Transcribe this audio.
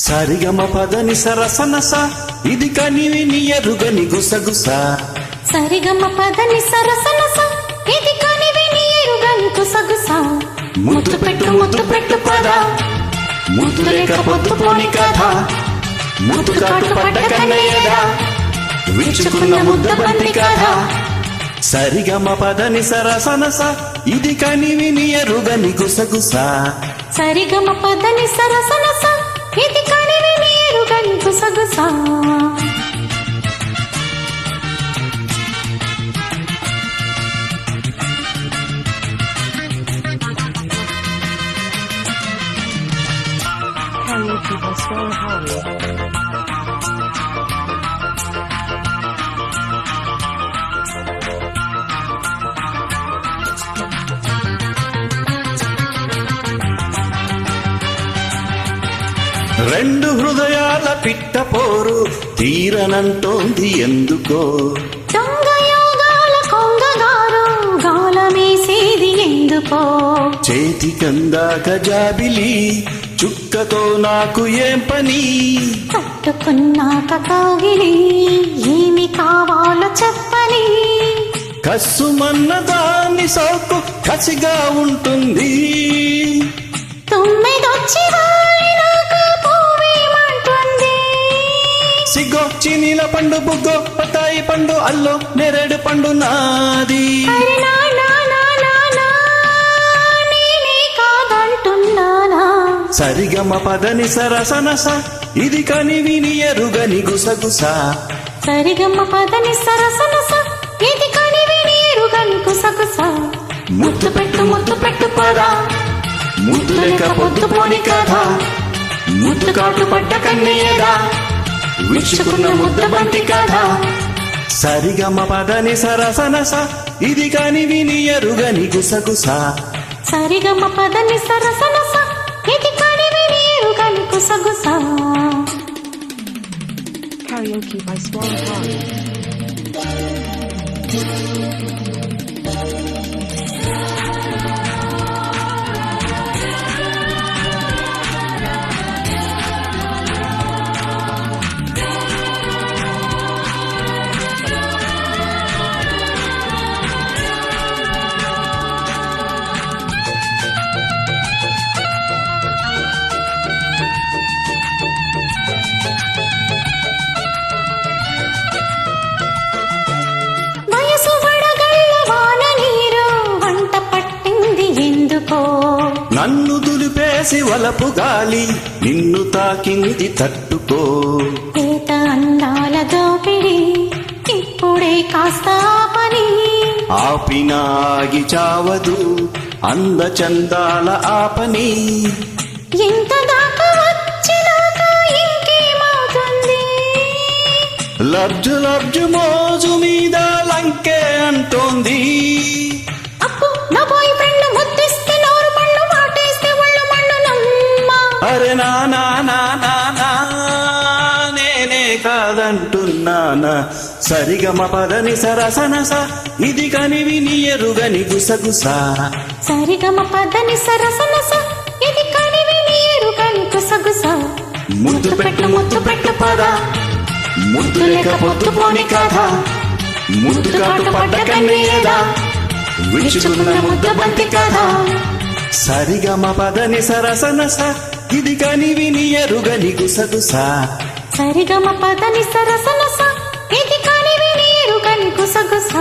సరిగమ పదని సరసనస ఇది కనివిని ఎరుగని గుసగుస. సరిగమ పదని సరసనస ఇది కనివిని ఎరుగని గుసగుస. ముద్దు పెట్టు పద ముద్దు లేక పొద్దు పోని కథ. ముద్దు కాటు పడ్డ కన్నయ్యదా విచ్చుకున్న ముద్ద బంతి కథ. సరిగమ పదని సరసనస ఇది కనివిని ఎరుగని గుసగుస. సరిగమ పదని సరసనస ఇది కనివిని ఎరుగని గుసగుస. రెండు హృదయాల పిట్ట పోరు తీరనంటోంది ఎందుకో. దొంగ యోగాల కొంగగారు గాలమేసేది ఎందుకో. చేతికందాక జాబిలి చుక్కతో నాకు ఏం పని. పట్టుకున్నాక కాగిలి ఏమి కావాలో చెప్పని. కస్సుమన్న దాన్ని సోకు కసిగా ఉంటుంది. తొమ్మిదొచ్చి సిగ్గొచ్చి నీల పండు బుగ్గో పతాయి పండు అల్లో నేరేడు పండు నాది. సరిగమ పదని సరసనస ఇది కనివిని ఎరుగని గుసగుస. సరిగమ పదని సరసనస ఇది కనివిని ఎరుగని గుసగుస. ముద్దు పెట్టు పద ముద్దు లేక పొద్దు పోని కథ. ముద్దు కాటు పడ్డ కన్నయ్యదా విచ్చుకున్న ముద్ద బంతి కథ. సరిగమ పదని సరసనస ఇది కనివిని ఎరుగని గుసగుస. సరిగమ పదని సరసనస ఇది కనివిని ఎరుగని గుసగుస. Karaoke by Swan Party. నన్ను దులిపేసి వలపు గాలి నిన్ను తాకింది తట్టుకో. పేత అందాల దోపిడి ఇప్పుడే కాస్త పని. ఆపినాగి చావదు అందచందాల ఆపని. ఇంత దాకా వచ్చినాక ఇంకేమవుతుంది. లబ్జు లబ్జు మోజు మీద లంకే అంటోంది. అప్పు నా బాయ్ ఫ్రెండ్ ముద్దిస్తే నోరు పళ్ళు మాటేస్తే ఒళ్ళు మಣ್ಣు నమ్మ. అరే నా నా నా నా నా నేనే కాదంటున్నానా. సరిగమ పదని సరసనస ఇది కనివిని ఎరుగని గుసగుస. సరిగమ పదని సరసనస ఇది కనివిని ఎరుగని గుసగుస. ముద్దు పెట్టు పద ముద్దు లేక పొద్దు పోని కథ. ముద్దు కాటు పడ్డ కన్నయ్యదా విచ్చుకున్న ముద్ద బంతి కథ. సరిగమ పదని సరసనస ఇది కనివిని ఎరుగని గుసగుస. సరిగమ పదని సరసనస ఇది కనివిని ఎరుగని గుసగుస.